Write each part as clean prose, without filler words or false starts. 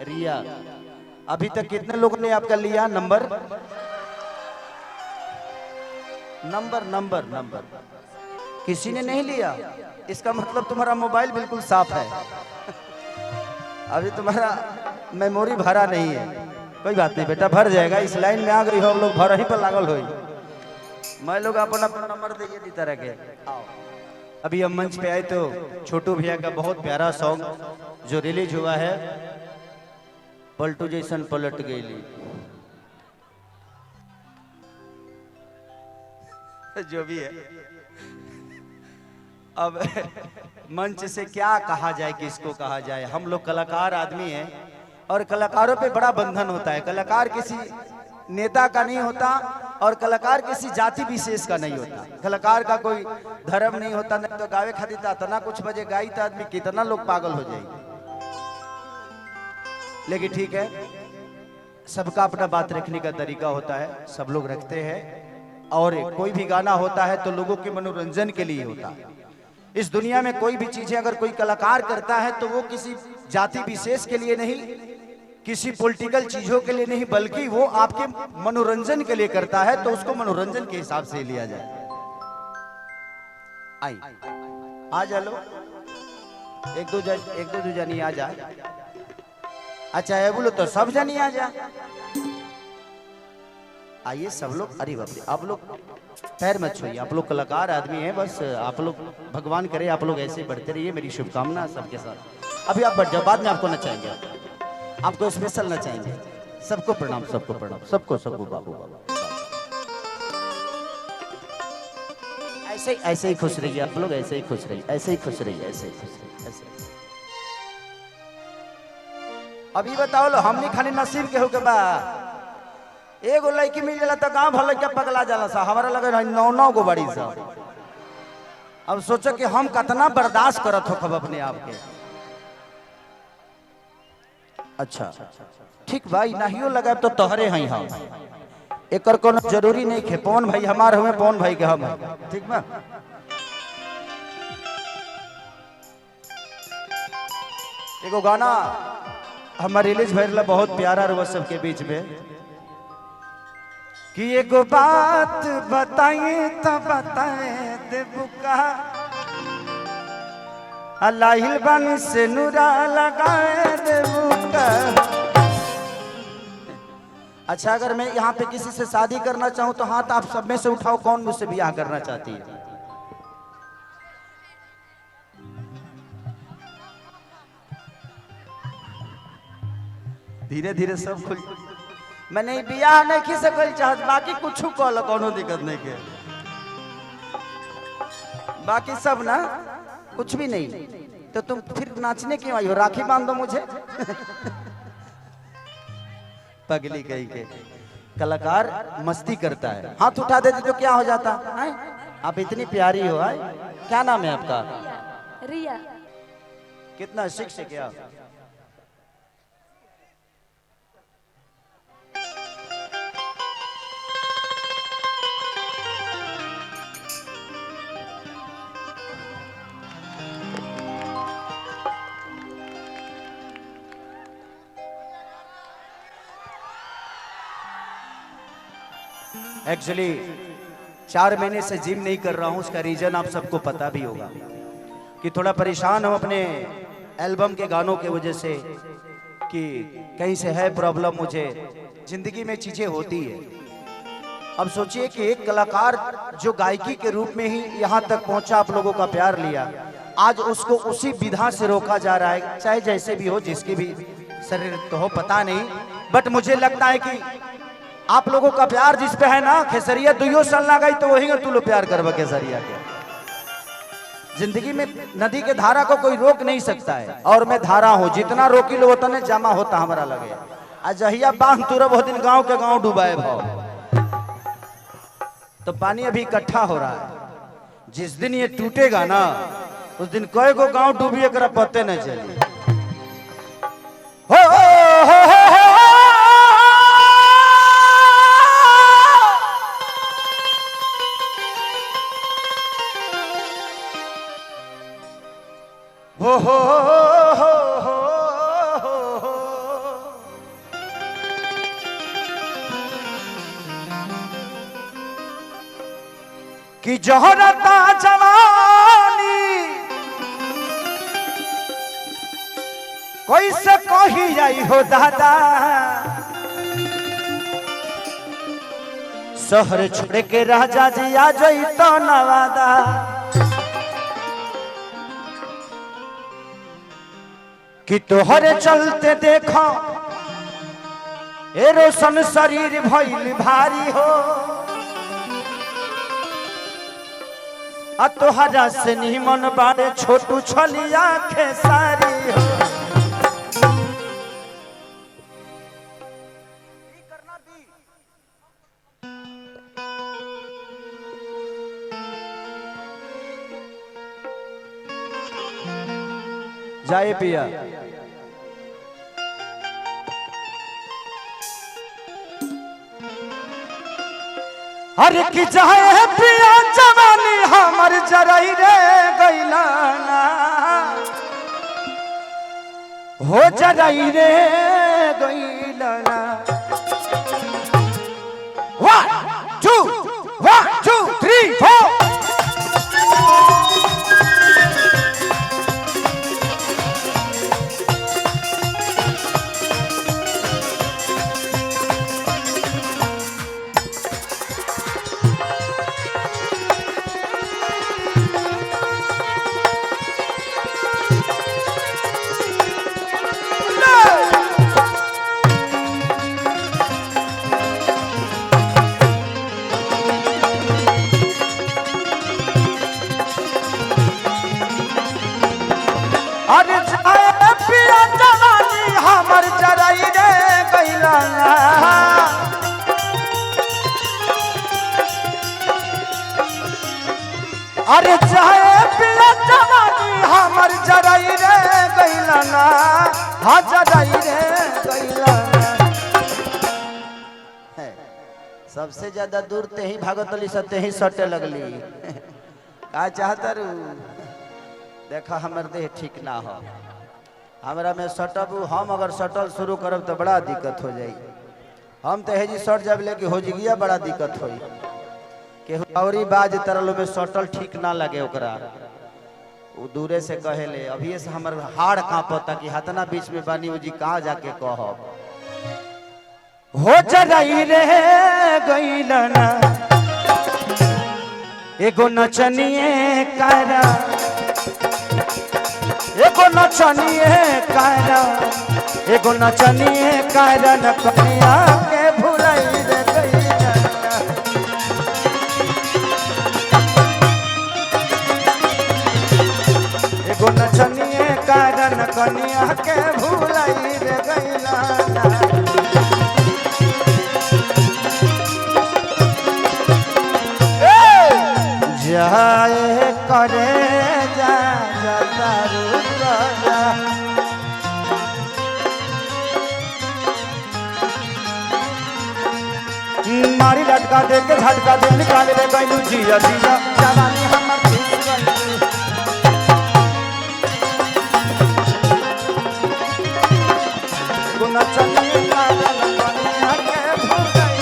रिया, अभी तक कितने लोगों ने आपका लिया नंबर? नंबर नंबर नंबर किसी ने नहीं लिया। इसका मतलब तुम्हारा मोबाइल बिल्कुल साफ है। अभी तुम्हारा मेमोरी भरा नहीं है। कोई बात नहीं बेटा, भर जाएगा। इस लाइन में आ गई हो, हम लोग भर ही पर लागल हो। मैं लोग अपना अपना नंबर दिए दी तरह के। अभी हम मंच पे आए तो छोटू भैया का बहुत प्यारा सॉन्ग जो रिलीज हुआ है, पलटू जैसन पलट गई। जो भी है, अब मंच से क्या कहा जाए, किसको कहा जाए। हम लोग कलाकार आदमी हैं और कलाकारों पे बड़ा बंधन होता है। कलाकार किसी नेता का नहीं होता और कलाकार किसी जाति विशेष का नहीं होता। कलाकार का कोई धर्म नहीं होता। नहीं तो गावे खातिर इतना कुछ बजे गाई तो आदमी कितना लोग पागल हो जाएंगे। लेकिन ठीक है, सबका अपना बात रखने का तरीका होता है, सब लोग रखते हैं। और कोई भी गाना होता है तो लोगों के मनोरंजन के लिए होता है। इस दुनिया में कोई भी चीजें अगर कोई कलाकार करता है तो वो किसी जाति विशेष के लिए नहीं, किसी पॉलिटिकल चीजों के लिए नहीं, बल्कि वो आपके मनोरंजन के लिए करता है। तो उसको मनोरंजन के हिसाब से लिया जाए। आई आ जा लो, एक दो जनी आ जा। अच्छा है बोलो तो सब जनी आ जा। आइए सब लोग। अरे बाप रे, आप लोग पैर मत छूइए, आप लोग कलाकार आदमी हैं। बस आप लोग, भगवान करे आप लोग ऐसे बढ़ते रहिए। मेरी शुभकामना सबके साथ। अभी आप बढ़ जाओ, बाद में आपको नचाएंगे, आपको स्पेशल नचाएंगे। सबको प्रणाम, सबको प्रणाम, सबको सबको बाबू बाबू। ऐसे ही खुश रहिए आप लोग, ऐसे ही खुश रहिए, ऐसे ही खुश रहिए, ऐसे ही खुश रहिए, ऐसे। अभी बताओ लो, हमनी खाली नसीब के हो के बा एगो लड़की मिल जाला तो गांव भर क्या पगला जाला सा। हमारा लगे 9 गो बड़ी सा। अब सोचो कि हम कितना बर्दाश्त करत हो खब अपने आप के। अच्छा ठीक भाई, नाहियो लगा तो तोहरे हैं हम। एक कोनो जरूरी नहीं है। पवन भाई हमारे हुए, पवन भाई के हम, ठीक बा। एगो गाना हमारे रिलीज भइल बहुत प्यारा रहा सबके बीच में कि एगो बात बताइए तो बताए देबू का अल्लाह बन से नूरा लगाए देबू का। अच्छा, अगर मैं यहाँ पे किसी से शादी करना चाहूँ तो हाथ आप सब में से उठाओ, कौन मुझसे ब्याह करना चाहती है? धीरे धीरे सब खुल। मैं नहीं बियाह नहीं की सकल चाहत, बाकी कुछ कल कोनो दिक्कत नहीं के। बाकी सब ना कुछ भी नहीं। तो तुम फिर नाचने क्यों आई हो? राखी बांध दो मुझे। पगली कही के। कलाकार मस्ती करता है, हाथ उठा देते तो क्या हो जाता है? आप इतनी प्यारी हो। क्या नाम है आपका? रिया। कितना शिक से क्या? एक्चुअली 4 महीने से जिम नहीं कर रहा हूं। उसका रीजन आप सबको पता भी होगा कि थोड़ा परेशान हूं अपने एल्बम के गानों के वजह से, कि कहीं से है प्रॉब्लम। मुझे जिंदगी में चीजें होती है। अब सोचिए कि एक कलाकार जो गायकी के रूप में ही यहां तक पहुंचा, आप लोगों का प्यार लिया, आज उसको उसी विधा से रोका जा रहा है। चाहे जैसे भी हो, जिसकी भी शरीर तो हो पता नहीं, बट मुझे लगता है कि आप लोगों का प्यार जिस पे है ना, खेसरिया 2 साल ना गई तो वही तू लो प्यार करवा खेसरिया के। जिंदगी में नदी के धारा को कोई रोक नहीं सकता है, और मैं धारा हूं। जितना रोकी लो उतने जमा होता हमारा लगे। अजहिया बांध तुरब वो दिन गांव के गांव डुबाए भाव, तो पानी अभी इकट्ठा हो रहा है। जिस दिन ये टूटेगा ना, उस दिन कई गो गांव डूबी एक पत्ते न चली। हो कि जहरता जवानी कैसे कही जाई हो दादा, शहर छोड़ के राजा जी आ जाई तो नवादा। कि तोहरे चलते देखो ए रोशन शरीर भइल भारी हो, आ तोहरा से निमन बारे छोटू छलिया खेसारी हो। जाए पिया अरे कि जाए पिया जवानी हमर जरई रे गइला ना हो, जरई रे गइला ना। 1 2 1 2 3 4 अरे चाहे पिया जवानी हमर जरई रे गइला ना, हाँ जरई रे गइला ना। सबसे ज्यादा दूर ते ही भागतली सते ही सटे लगली। का चाहता रू देखा हमर देह ठीक ना हो, हमरा में सटब हम अगर सटल शुरू करब तो बड़ा दिक्कत हो जाई। हम तो हेजी सट जब लेके हो जिगिया बड़ा दिक्कत होई। केहू औरी बाज तरल में सटल ठीक ना लगे ओकरा, वो दूरे से कहेले अभी से हमर हाड़ कांपता कि हतना बीच में बानी उजी कहाँ जाके कहब। हो जरई रे गइला ना एगो नचनिए कारा, एगो नचनिए कारा, एगो नचनिए कारा न कनिया के भुलाई रे गइला ना। एगो नचनिए कारा न कनिया के भुलाई रे गइला ना। जाए करे जा दारू जा मारी लटका दे के झटका दे निकाल ले गइलू जिया जिया जवानी हमर गुना चलिए कागल बनिया के भुगई।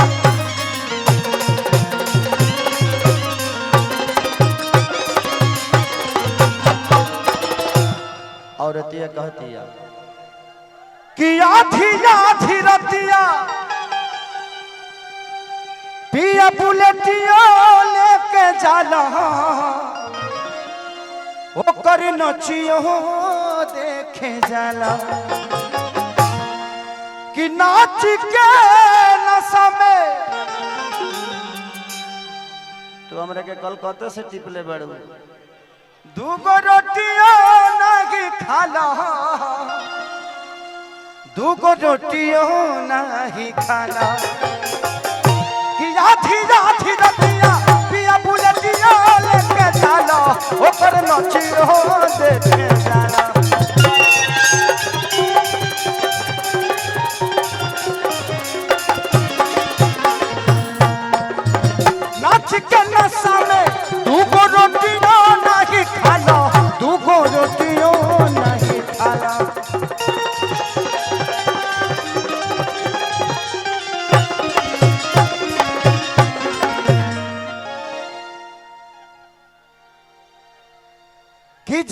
औरतिया कहतिया कि आधी आधी रतिया पिया बुलेटिया लेके जाला, ओकर नचियो देखे जाला। कि नाच के नशा में तो हमरा के कलकत्ता से टिपले बड़ू, दूगो रोटिया नहीं खाला, दूगो रोटियो नहीं खाला। कि आधी आधी रतिया पिया बुलेटिया लेके जाला, ओकर नचियो देखे जाला। नाच के नशा में दूगो रोटियो नहीं खाला, दूगो रोटियो नहीं खाला। कि